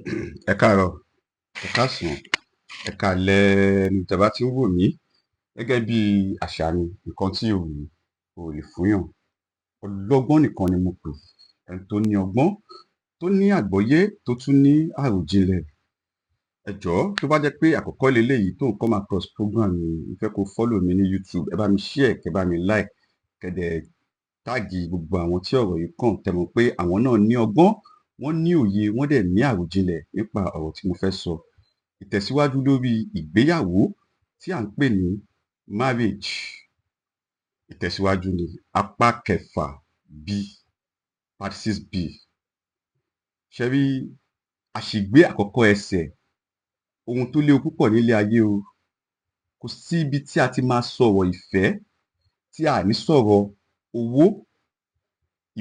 Ẹ káàárọ̀, ẹ káàsán, ẹ káalẹ́ ní tẹ́ bá ti ń wò mí. Gẹ́gẹ́ bí àṣà mi, nǹkan tí ò lè fúnyàn. Ọlọ́gbọ́n nìkan ni mo pè. Ẹni tó ní ọgbọ́n, tó ní àgbọ́yé, tó tún ní àròjinlẹ̀. Ẹ jọ̀ọ́ tó bá jẹ́ pé àkọ́kọ́ leléyìí tó ń come across program mi, mo fẹ́ kó follow mi ní YouTube. Ẹ bá mi share, kẹ́ bá mi like, kẹ́ dẹ̀ táàgì gbogbo àwọn tí ọ̀rọ̀ yìí kàn. Tẹ́ mọ̀ pé àwọn náà ní ọgbọ́n, wọ́n ní òye, wọ́n dẹ̀ ní àròjinlẹ̀ nípa ọ̀rọ̀ tí mo fẹ́ sọ. Ìtẹ̀síwájú lórí ìgbéyàwó tí à ń pè ní marriage. Ìtẹ̀síwájú ni apá kẹfà B, part 6B. Ṣé rí àṣìgbé àkọ́kọ́ ẹsẹ̀, ohun tó léwu púpọ̀ nílé ayé o. Kò sí ibi tí a ti máa sọ̀rọ̀ ìfẹ́ tí a ní sọ̀rọ̀ owó,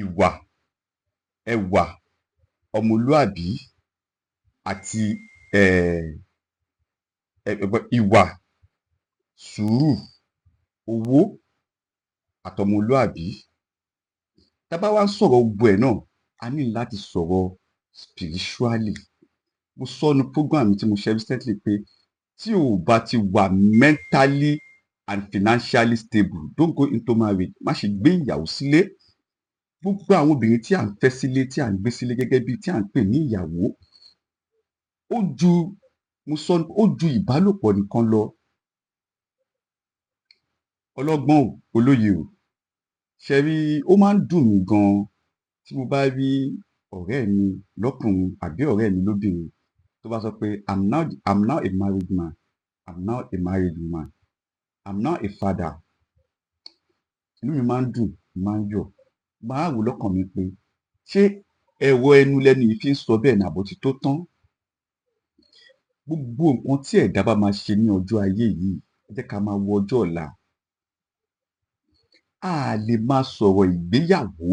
ìwà, ẹwà, ọmọlúàbí àti ìwà, sùúrù, owó àtọmọlúàbí. Tá bá wá ń sọ̀rọ̀ gbogbo ẹ̀ náà, a ní láti sọ̀rọ̀ spiritually. Mo sọ nu program mi tí mo ṣe recently pé tí o bá ti wà mentally and financially stable, don't go into marriage. Má ṣe gbé ìyàwó sílé. Gbogbo àwọn obìnrin tí à ń fẹ́ sílé, tí à ń gbé sílé gẹ́gẹ́ bí tí à ń pè ní ìyàwó, ó ju ìbálòpọ̀ nìkan lọ. Ọlọ́gbọ́n o, olóye o. Ṣé rí, ó máa ń dùn mí gan tí mo bá rí ọ̀rẹ́ mi lọ́kùnrin àbí ọ̀rẹ́ mi lóbìnrin tó bá sọ pé I'm now a married man, I'm now a married woman, I'm now a father. Inú mi máa ń dùn, máa ń yọ̀. Máa wò lọ́kàn mi pé ṣé ẹ̀rọ ẹnu lẹni yìí fi ń sọ bẹ́ẹ̀ ni àbó ti tó tán? Gbogbo nǹkan tí ẹ̀dá bá máa ṣe ní ọjọ́ ayé yìí, ẹ jẹ́ ká máa wo ọjọ́ ọ̀la. A lè máa sọ̀rọ̀ ìgbéyàwó,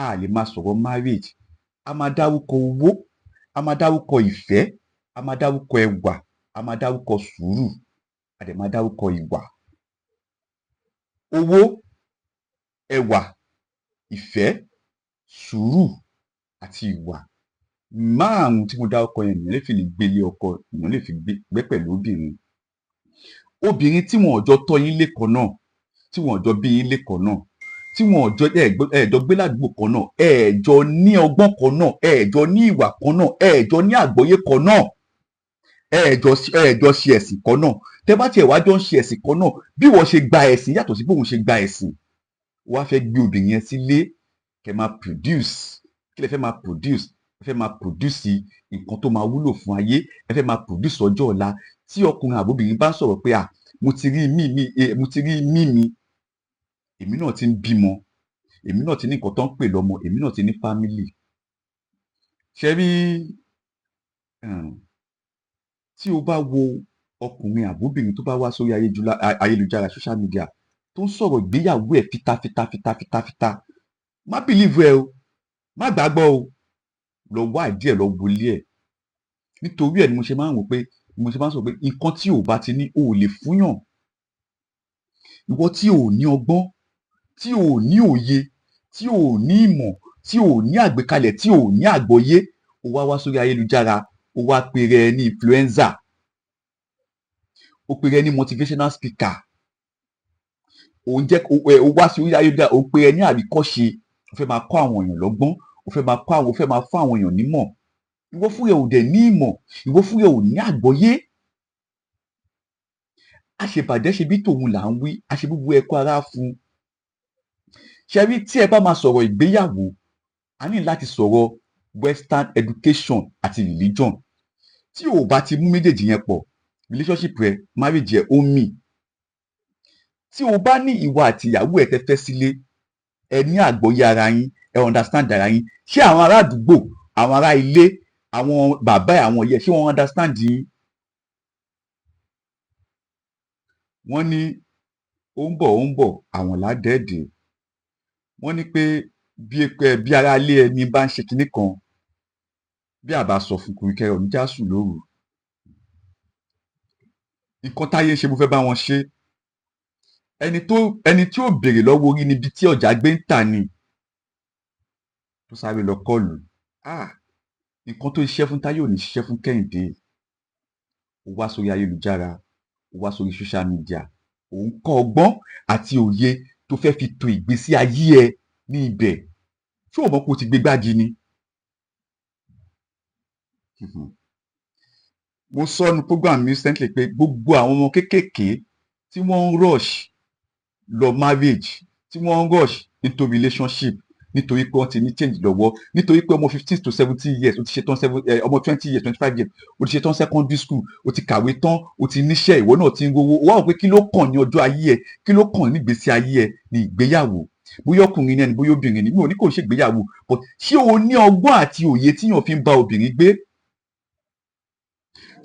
a lè máa sọ̀rọ̀ marriage. A máa dárúkọ owó, a máa dárúkọ ìfẹ́, a máa dárúkọ ẹwà, a máa dárúkọ sùúrù, a dẹ̀ máa dárúkọ ìwà. Owó, ẹwà, ìfẹ́, sùúrù àti ìwà. Márùn-ún tí mo dárúkọ yẹn èèyàn lè fi lè gbélé ọkọ, èèyàn lè fi gbé pẹ̀lú obìnrin. Obìnrin tí wọn ò jọ tọ́ yín lékan náà, tí wọn ò jọ bí yín lékan náà, tí wọn ò jọ ẹ̀jọ gbé ládùúgbò kan náà, ẹ̀jọ ní ọgbọ́n kan náà, ẹ̀jọ ní ìwà kan náà, ẹ̀jọ ní àgbọ́yé kan náà, ẹ̀jọ ṣe ẹ̀sìn kan náà. Tẹ́ bá tiẹ̀ wá jọ ń ṣe ẹ̀sìn kan náà, bí wọ́n ṣe gba ẹ̀sìn yàtọ̀ sí bí òun ṣe gba ẹ̀sìn. Wọ́n á fẹ́ gbé obìnrin yẹn sílé, kẹ́ máa produce. Kí lẹ fẹ́ máa produce? Ẹ fẹ́ máa produce nǹkan tó máa wúlò fún ayé, ẹ fẹ́ máa produce ọjọ́ ọ̀la. Tí ọkùnrin àbóbìnrin bá ń sọ̀rọ̀ pé mo ti rí mi, èmi náà ti ń bímọ, èmi náà ti ní nǹkan tó ń pè lọ́mọ, èmi náà ti ní family. Ṣé rí, tí o bá wo ọkùnrin àbóbìnrin tó bá wá sórí ayélujára social media tó ń sọ̀rọ̀ ìgbéyàwó ẹ̀ fitafita, má believe ẹ o, má gbàgbọ́ o, lọ wá ìdí ẹ̀, lọ wọlé ẹ̀. Nítorí ẹ̀ ni mo ṣe máa ń wò pé, mo ṣe máa ń sọ pé nǹkan tí o bá ti ní o ò lè fúnyàn. Ìwọ tí o ò ní ọgbọ́n, tí o ò ní òye, tí o ò ní ìmọ̀, tí o ò ní àgbékalẹ̀, tí o ò ní àgbọ́yé, o wá sórí ayélujára, o wá pèrè ẹ ní influencer, o pèrè ẹ ní motivational speaker, o wá sí orí ayélujára, o pèrè ẹ ní àríkọ́ṣe, o fẹ́ máa kọ́ àwọn èèyàn lọ́gbọ́n, o fẹ́ máa fún àwọn èèyàn nímọ̀. Ìwọ fúnra ẹ ò dẹ̀ ní ìmọ̀, ìwọ fúnra ẹ ò ní àgbọ́yé. Àṣebàjẹ́ ṣe bí tòun là ń wí, àṣe gbogbo ẹ̀kọ́ ara fún. Ṣé rí, tí ẹ bá máa sọ̀rọ̀ ìgbéyàwó, a ní láti sọ̀rọ̀ western education àti religion. Tí o bá ti mú méjèèjì yẹn pọ̀, relationship rẹ, marriage ẹ ó mì. Tí o bá ní ìwọ àti ìyàwó ẹ tẹ́ fẹ́ sílé, ẹ ní àgbọ́yé ara yín, ẹ understand ara yín. Ṣé àwọn ará àdúgbò, àwọn ará ilé, àwọn bàbá ẹ, àwọn ìyá ẹ, ṣé wọ́n understand yín? Wọ́n ní ó ń bọ̀, àwọn ládẹ́ẹ̀dẹ́. Wọ́n ní pé bí ará ilé ẹni bá ń ṣe kinní kan, bí àbá sọ fún kùrùkẹrẹ òní já sùn lóru. Nǹkan táyé ń ṣe mo fẹ́ bá wọn ṣe. Ẹni tí ó béèrè lọ́wọ́ orí níbi tí ọjà gbé ń tà ni tó sáré lọ kọlù. nǹkan tó ṣiṣẹ́ fún Táyé ò ní ṣiṣẹ́ fún Kẹ́hìndé. Ó wá sórí ayélujára, ó wá sórí social media, ò ń kọ́ ọgbọ́n àti òye tó fẹ́ fi to ìgbésí ayé ẹ ní ibẹ̀. Ṣé o mọ̀ pé o ti gbé gbági ni? Mo sọ nínú program mi recently pé gbogbo àwọn ọmọ kéékèèké tí wọ́n ń rush lọ marriage, tí wọ́n ń rush into relationship nítorí pé wọ́n ti ní change lọ́wọ́, nítorí pé ọmọ 15 to 17 years ó ti ṣetán ọmọ 20 years 25 years ó ti ṣetán secondary school, ó ti kàwé tán, ó ti níṣẹ́, ìwọ náà ti ń rówó. Wá wò pé kí ló kàn ní ọjọ́ ayé ẹ, kí ló kàn ní ìgbésí ayé ẹ ní ìgbéyàwó. Bóyá ọkùnrin ni ẹni, bóyá obìnrin ni, mi ò ní kò ń ṣègbéyàwó, but ṣé o ní ọgbọ́n àti òye tíyàn fi ń bá obìnrin gbé?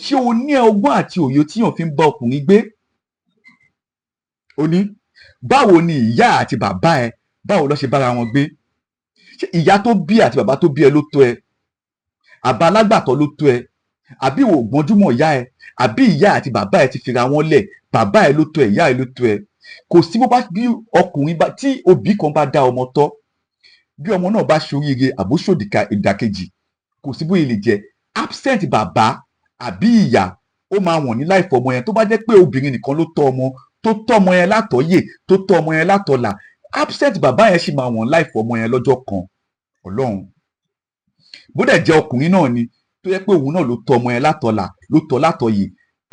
Ṣé o ní ọgbọ́n àti òye tíyàn fi ń bá ọkùnrin gbé? O ní, báwo ni ìyá àti bàbá ẹ, báwo ló ṣe bára wọn gbé? Ṣé ìyá tó bí àti bàbá tó bí ẹ ló tọ́ ẹ? Àbá alágbàtọ́ ló tọ́ ẹ? Àbí ìwọ ò gbọ́njúmọ̀ ìyá ẹ? Àbí ìyá àti bàbá ẹ ti fira wọn lẹ̀, bàbá ẹ ló tọ́ ẹ, ìyá ẹ ló tọ́ ẹ? Kò sí bó bá bí ọkùnrin bá, tí òbí kan bá dá ọmọ tọ́, bí ọmọ náà bá ṣoríire àbóṣòdìkà ìdàkejì, kò sí bóyá lè jẹ absent bàbá àbí ìyá, ó máa wọ̀n ní láìfọ ọmọ yẹn. Tó bá jẹ́ pé obìnrin nìkan ló tọ́ ọmọ, tó tọ́ ọmọ yẹn látọ̀ọ́yè, tó tọ́ ọmọ yẹn látọ̀ọ́là, absent bàbá yẹn sì máa wọ̀n láìfọ ọmọ yẹn lọ́jọ́ kan. Ọlọ́run. Bó dẹ̀ jẹ́ ọkùnrin náà ni, tó yẹ pé òun náà ló tọ́ ọmọ yẹn látọ̀ọ́là, ló tọ́ látọ̀ọ́yè,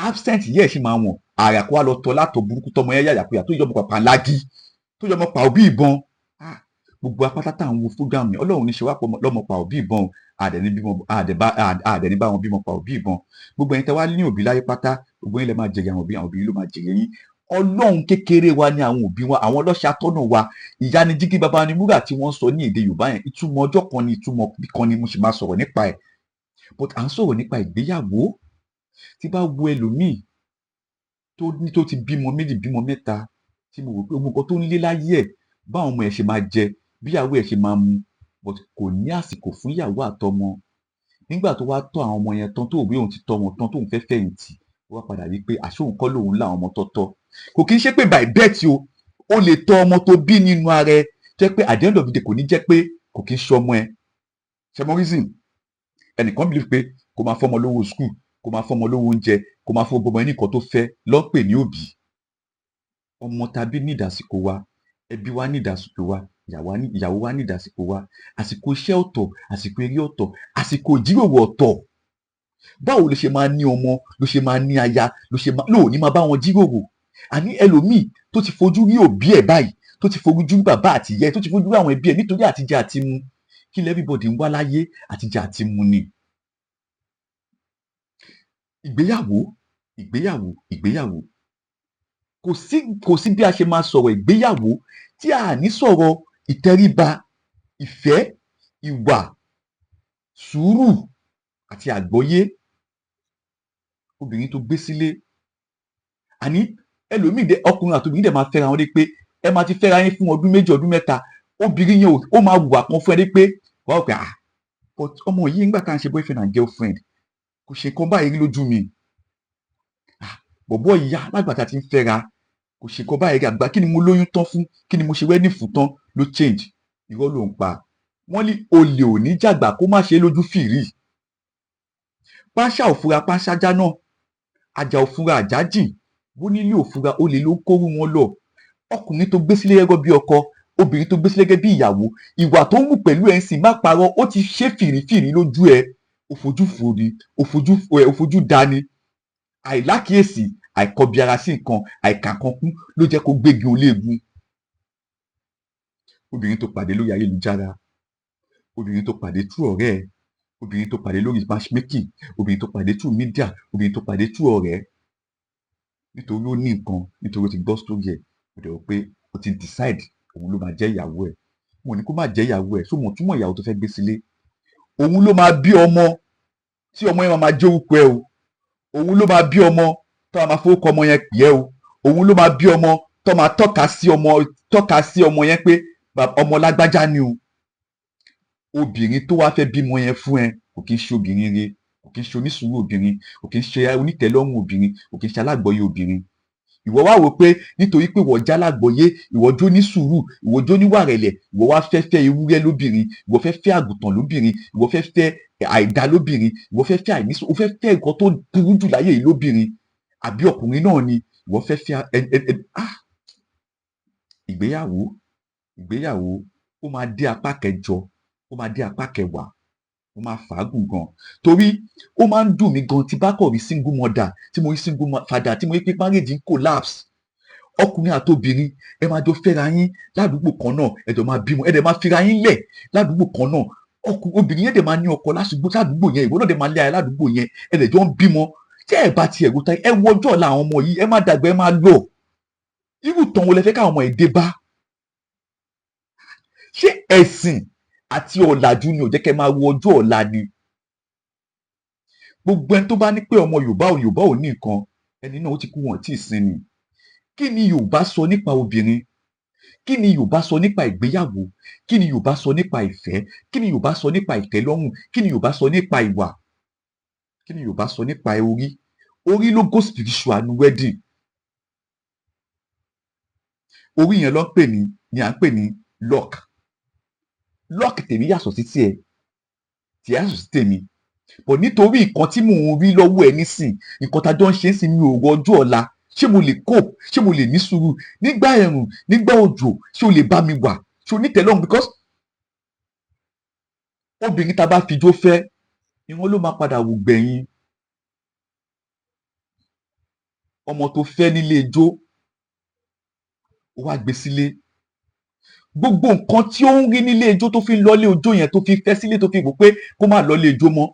absent yẹ̀ sì máa wọ̀n. Àrà kó wá lọ tọ́ látọ̀ burúkú tọmọ yẹn yàyàkuyà, tó yọmọ pàpà lági, tó yọmọ pa òbí ìbọn. Gbogbo apáta tá à ń wo fúgàmù yẹn, Ọlọ́run ní ṣe wá pọ̀ lọ́mọ pa òbí ìbọn o, àdẹ̀ní bá wọn bímọ pa òbí ìbọn. Gbogbo ẹ̀yin tẹ́ wá ní òbí láyé pátá, gbogbo yín lẹ máa jèrè àwọn òbí ló máa jèrè yín. Ọlọ́run kékeré wa ni àwọn òbí wa, àwọn ọlọ́ṣà tọ́nà wa. Ìyá ni jígí, bàbá ni wúrà tí wọ́n sọ ní èdè Yorùbá yẹn. Ìtumọ̀ ọjọ́ kan ni, ìtumọ̀ kan ni mo sì máa sọ̀rọ̀ nípa ẹ̀. But à ń sọ̀rọ̀ nípa ìgbéyàwó. Tí bá wo ẹlòmíì tó ti bímọ méjì, bímọ mẹ́ta, tí mo rò pé gbogbo nǹkan tó ń lé láyé ẹ̀, báwọn ọmọ ẹ̀ ṣe máa jẹ, bí ìyàwó ẹ̀ ṣe máa mu, but kò ní àsìkò fún ìyàwó àtọmọ. Nígbà tó wá tọ́ àwọn ọmọ yẹn tán, tó òwe òun ti tọ́ wọn tán, tóun fẹ́ fẹ̀yìntì, ó wá padà rí pé àṣé òun kọ́ lòun láwọn ọmọ tọ́tọ́. Kò kí ń ṣe pé by birth o lè tọ́ ọmọ tó bí nínú ara ẹ, jẹ́ pé at the end of the day kò ní jẹ́ pé kò kí ń ṣọmọ ẹ. Ṣé mo reason? Ẹnìkan believe pé kó máa fọmọ lówó school, kó máa fọmọ lówó oúnjẹ, kó máa fọ gbogbo ẹni nǹkan tó fẹ́ ló ń pè ní òbí. Ọmọ tàbí ní ìdásíkò wa, ẹbí wa ní ìdásíkò wa, ìyàwó wa ní ìdásíkò wa. Àsìkò iṣẹ́ ọ̀tọ̀, àsìkò eré ọ̀tọ̀, àsìkò ìjíròrò ọ̀tọ̀. Báwo ló ṣe máa ní ọmọ, ló ṣe máa ní aya, ló ní máa bá wọn jíròrò? Àní ẹlòmíì tó ti fojú rí òbí ẹ̀ báyìí, tó ti fojú rí bàbá àti ìyá ẹ̀, tó ti fojú rí àwọn ẹbí ẹ̀, nítorí àtijẹ àti mu. Kí lẹ everybody ń wá láyé? Àtijẹ àti mu ni. Ìgbéyàwó. Kò sí bí a ṣe máa sọ̀rọ̀ ìgbéyàwó tí a ní sọ̀rọ̀ ìtẹríba, ìfẹ́, ìwà, sùúrù àti àgbọ́yé. Obìnrin tó gbé sílé, àní ẹlòmíì dé, ọkùnrin àti obìnrin dẹ̀ máa fẹ́ra wọn dé pé ẹ máa ti fẹ́ra yín fún ọdún méjì, ọdún mẹ́ta, obìnrin yẹn ó máa wùwà kan fún ẹ dé pé wàá pè but ọmọ yìí nígbà tá à ń ṣe boyfriend and girlfriend kò ṣe nǹkan báyìí rí lójú mi. Bọ̀bọ́ ìyá lágbàtà ti ń fẹ́ra, kò ṣe nǹkan báyìí rí. Àgbà kí ni mo lóyún tán fún, kí ni mo ṣe wedding fún tán ló change. Irọ́ ló ń pa. Wọ́n ní olè ò ní jàgbà kó má ṣe lójú fìrí. Páṣá òfura páṣá jáná, àjà òfura àjà jìn, bó nílé òfura olè ló ń kórú wọn lọ. Ọkùnrin tó gbé sílé gẹ́gẹ́ bí ọkọ, obìnrin tó gbé sílé gẹ́gẹ́ bí ìyàwó, ìwà tó ń wù pẹ̀lú ẹ̀ ń sìn, má parọ́, ó ti ṣe fìrífìrí lójú ẹ. Òfojú fòrí, òfojú dání. Àìlákíyèsí, àìkọbiara sí nǹkan, àìkànkankún ló jẹ́ kó gbégi oléegun. Obìnrin tó pàdé lórí ayélujára, obìnrin tó pàdé through ọ̀rẹ́ ẹ, obìnrin tó pàdé lórí matchmaking, obìnrin tó pàdé through media, obìnrin tó pàdé through ọ̀rẹ́, nítorí ó ní nǹkan, nítorí ó ti gbọ́ story ẹ̀, ó dẹ̀ rò pé ó ti decide òun ló máa jẹ́ ìyàwó ẹ̀. Mo ní kó má jẹ́ ìyàwó ẹ̀, so mo túmọ̀ ìyàwó tó fẹ́ gbé sílé. Òun ló máa bí ọmọ tí ọmọ yẹn máa jẹ́ orúkọ ẹ o. Òun ló máa bí ọmọ tó máa fowókọ ọmọ yẹn pè é o. Òun ló máa bí ọmọ tó máa tọ́ka sí ọmọ yẹn pé ọmọ lágbájá ni o. Obìnrin tó wá fẹ́ bímọ yẹn fún ẹ kò kí ń ṣe obìnrin rere, kò kí ń ṣe onísùúrù obìnrin, kò kí ń ṣe onítẹ̀lọ́rùn obìnrin, kò kí ń ṣe alágbọ̀yé obìnrin. ìwọ wá wò pé nítorí pé ìwọ jálágbọ̀yé, ìwọ jó ní sùúrù, ìwọ jó níwà rẹ̀lẹ̀, ìwọ wá fẹ́ fẹ́ ewúrẹ́ lóbìnrin, ìwọ fẹ́ fẹ́ àgùntàn lóbìnrin, ìwọ fẹ́ fẹ́ àìdá lóbìnrin, ìwọ fẹ́ fẹ́ àìníṣò, o fẹ́ fẹ́ nǹkan tó burú jù láyé yìí lóbìnrin, àbí ọkùnrin náà ni ìwọ fẹ́ fẹ́ ìgbéyàwó ìgbéyàwó ó máa dé apá kẹjọ, ó máa dé apá kẹwàá, ó máa fàágùn gan, torí ó máa ń dùn mí gan tí bá kọ̀ rí single mother, tí mo rí single father, tí mo rí pé marriage ń collapse. Ọkùnrin àtobìnrin ẹ máa jọ fẹ́ra yín ládùúgbò kan náà, ẹ jọ máa bímọ, ẹ dẹ̀ máa fira yín lẹ̀ ládùúgbò kan náà, obìnrin yẹn dẹ̀ máa ní ọkọ ládùúgbò yẹn, ìwọ náà dẹ̀ máa lé aya ládùúgbò yẹn, ẹ dẹ̀ jọ ń bímọ. Tí ẹ bá tiẹ̀ ro tán, ẹ wo ọjọ́ ọ̀la àwọn ọmọ yìí, ẹ má dàgbà, ẹ má lọ. Irú ìtàn wo lẹ fẹ́ káwọn ọmọ yìí dé bá? Ṣé ẹ̀sìn àti ọ̀làjú ni ò jẹ́ kẹ́ máa wo ọjọ́ ọ̀la ni? Gbogbo ẹni tó bá ní pé ọmọ Yorùbá ò ní nǹkan, ẹni náà ó ti kú, wọn tí ì sin ni. Kí ni Yorùbá sọ nípa obìnrin? Kí ni Yorùbá sọ nípa ìgbéyàwó? Kí ni Yorùbá sọ nípa ìfẹ́? Kí ni Yorùbá sọ nípa ìtẹ́lọ́rùn? Kí ni Yorùbá sọ nípa ìwà? Kí ni Yorùbá sọ nípa orí? Orí ló go spiritual ní wedding. Orí yẹn ni à ń pè ní lock. Lock tèmi yàtọ̀ sí tiẹ̀, tí yàtọ̀ sí tèmi. But nítorí nǹkan tí mò ń rí lọ́wọ́ ẹ nísìn, nǹkan tá a jọ ń ṣe ń sìn, mi ò rọ ọjọ́ ọ̀la. Ṣé mo lè cope? Ṣé mo lè ní sùúrù nígbà ẹ̀rùn, nígbà òjò? Ṣé o lè bá mi wà? Ṣé o ní tẹ́lọ́rùn? Because obìnrin tá a bá fi ijó fẹ́, ìwọ̀n ló máa padà wù gbẹ̀yìn. Ọmọ tó fẹ́ nílé ijó, ó wá gbé sílé. Gbogbo nǹkan tí ó ń rí nílé ijó tó fi ń lọlé ijó yẹn, tó fi fẹ́ sílé, tó fi wò pé kó má lọlé ijó mọ́,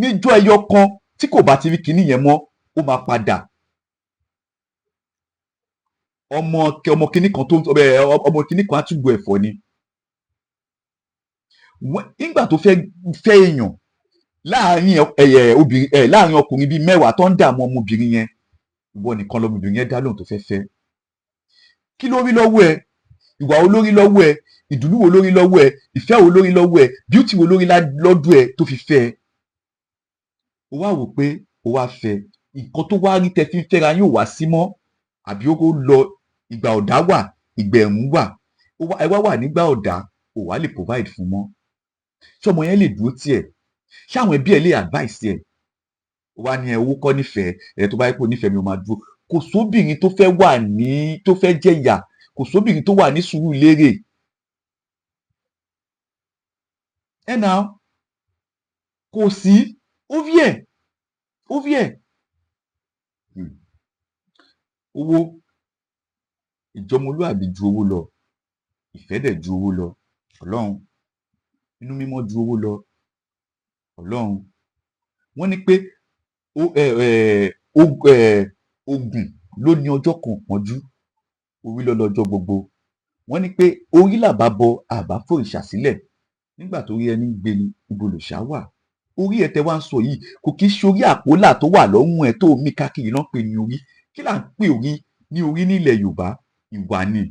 níjọ́ ẹyọ kan tí kò bá ti rí kinní yẹn mọ́, ó máa padà. Ọmọ kinní kan á tún gbọ́ ẹ̀fọ́ ni. Nígbà tó fẹ́ èèyàn láàrin ọkùnrin bíi 10 tó ń dààmú ọmọbìnrin yẹn, ìwọ nìkan lọmọbìnrin yẹn dá lóhùn tó fẹ́ fẹ́. Kí ló rí lọ́wọ́ ẹ? Ìwà wo ló rí lọ́wọ́ ẹ? Ìdùnnú wo ló rí lọ́wọ́ ẹ? Ìfẹ́ wo ló rí lọ́wọ́ ẹ? Beauty wo ló rí lọ́dọ̀ ẹ tó fi fẹ́ ẹ? Ó wá wò pé ó wá fẹ́, nǹkan tó wá rí tẹ fi ń fẹ́ra yóò wá sí mọ́, àbí ó lọ. Ìgbà ọ̀dá wà, ìgbà ẹ̀rùn wà, ẹ wá wà nígbà ọ̀dá, ò wá lè provide fún mọ́. Ṣé ọmọ yẹn lè dúró tiẹ̀? Ṣé àwọn ẹbí ẹ lè advice ẹ? Ó wá ní owó kọ́ nífẹ̀ẹ́, tó bá yẹ kó nífẹ̀ẹ́ mi, ó máa dúró. Kò sóbìnrin tó fẹ́ jẹ̀yà, kò sóbìnrin tó wà ní sùúrù lérè. Kò sí, ó rí ẹ̀. Owó, ìjọmọlúàbí ju owó lọ, ìfẹ́ dẹ̀ ju owó lọ. Ọlọ́run, inú mímọ́ ju owó lọ. Ọlọ́run, wọ́n ní pé ogun ló ní ọjọ́ kan pọ́njú, orí ló lọ́jọ́ gbogbo. Wọ́n ní pé orí làbá bọ, àbá fòrìṣà sílẹ̀. Nígbà tó rí ẹni gbé ni, ibo lòṣà wà? Orí ẹ̀ tẹ́ wá ń sọ yìí kò kí í ṣe orí àpólà tó wà lọ́rùn ẹ̀ tó mí káàkiri náà pè ní orí. Kí là ń pè orí ní orí nílẹ̀ Yorùbá? Ìwà ni.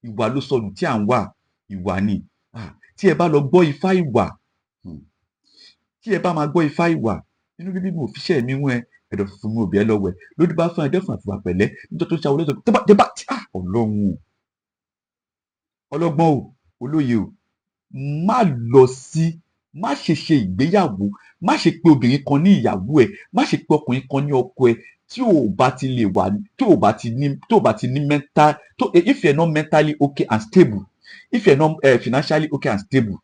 Ìwà ló sọnù tí à ń wà. Ìwà ni. Tí ẹ bá lọ gbọ́ ifá ìwà, tí ẹ bá máa gbọ́ ifá ìwà, inú bíbí mi ò fi ṣẹ́ mi wọ́n ẹ, ẹ̀dọ̀ funfun mi ò bí ẹ lọ́wọ́ ẹ, lódì bá fún ẹ̀dẹ́fun àfìwà pẹ̀lẹ́, nítorí tó ṣàwọlé sọ Ọlọ́run, ọlọ́gbọ́n o, olóye o, má ṣe ṣe ìgbéyàwó, má ṣe pé obìnrin kan ní ìyàwó ẹ, má ṣe pé ọkùnrin kan ní ọkọ ẹ, tí ò bá ti lè wà, tí ò bá ti ní mental, if you're not mentally okay and stable, if you're not financially okay and stable,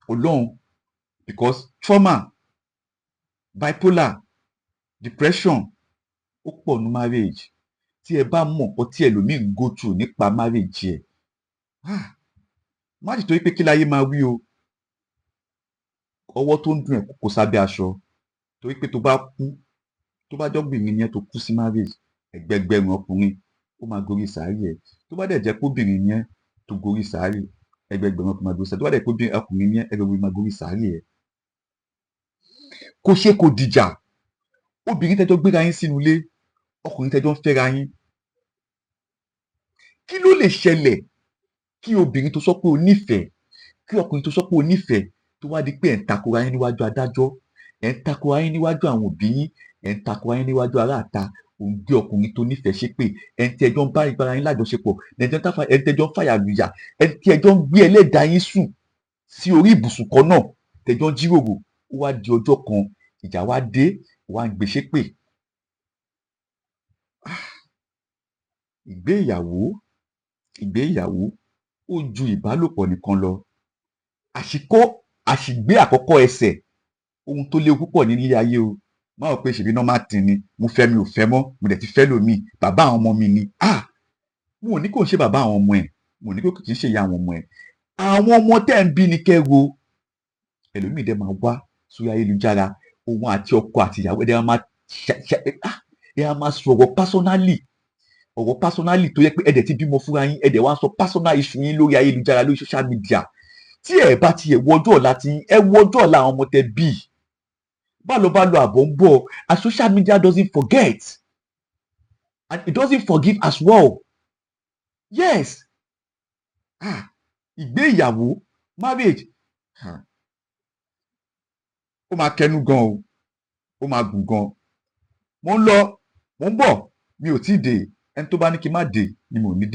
Ọlọ́run, because trauma, bipolar, depression, ó pọ̀ ní marriage. Tí ẹ bá mọ̀ nǹkan tí ẹlòmíì ń go through nípa marriage ẹ̀, má sì torí pé kí láyé máa wí o, ọwọ́ tó ń dùn ẹ̀ kó sábẹ́ aṣọ, torí pé tó bá jọ́gbìnrin yẹn tó kú sí marriage, ẹgbẹgbẹ̀rún ọkùnrin ó máa gorí sàárì ẹ̀. Tó bá dẹ̀ jẹ́ pé obìnrin yẹn tó gorí sàárì, ẹgbẹgbẹ̀rún ọkùnrin máa gorí sàárì. Tó bá dẹ̀ pé ọkùnrin yẹn, ẹgbẹgbẹ̀rún máa gorí sàárì ẹ̀. Kò ṣe kò dìjà, obìnrin tẹ́jọ́ gbéra yín sínú ilé, ọkùnrin tẹ́jọ́ ń fẹ́ra yín. Kí ló lè ṣẹlẹ̀ kí obìnrin tó sọ pé o nífẹ̀ẹ́, kí ọkùnrin tó sọ pé o nífẹ̀ẹ́, tó wá di pé ẹ̀ ń takora yín níwájú adájọ́, ẹ̀ ń takora yín níwájú àwọn òbí yín, ẹ̀ ń takora yín níwájú aráàta, òun gbé ọkùnrin tó nífẹ̀ẹ́ ṣépè, ẹni tí ẹjọ́ ń bá ìgbára yín lájọṣepọ̀, ẹni tí ẹjọ́ ń fàyà lùyà, ẹni tí ẹjọ́ ń gbé ẹlẹ́dàá yín sùn sí orí ibùsùn kan náà, tẹjọ́ ń jíròrò, ó wá di ọjọ́ kan ìjà wá dé, ó wá ń gbé ṣépè. Ìgbéyàwó ó ju ìbálòpọ̀ nìkan lọ. Àṣìgbé àkọ́kọ́ ẹsẹ̀ ohun tó léwu púpọ̀ nílé ayé o. Má rò pé ṣèbí normal thing ni, mo fẹ́ mi ò fẹ́ mọ́, mo dẹ̀ ti fẹ́ lòmíì, bàbá àwọn ọmọ mi ni. Mo ò ní kò ń ṣe bàbá àwọn ọmọ ẹ̀, mo ò ní kò kì í ṣe ìyá àwọn ọmọ ẹ̀. Àwọn ọmọ tẹ́ ń bí ni kẹ́ ro. Ẹlòmíì dẹ̀ máa wá sórí ayélujára, òun àti ọkọ àti ìyàwó ẹ máa sọ̀rọ̀ personally tó yẹ pé ẹ dẹ̀ ti bímọ fúnra yín, ẹ dẹ̀ wá ń sọ personal issue yín lórí ayélujára, lórí social media. Tí ẹ bá tiẹ̀ wo ọjọ́ ọ̀la tí ẹ wo ọjọ́ ọ̀la àwọn ọmọ tẹ́ bí. Bá lọ àbọ̀ ń bọ̀, and social media doesn't forget and it doesn't forgive as well. Yes. Ìgbéyàwó, marriage, ó máa kẹnu gan o, ó máa gùn gan. Mo ń lọ, mo ń bọ̀, mi ò tí ì dé, ẹni tó bá ní kí n má dé ni mo ní dé.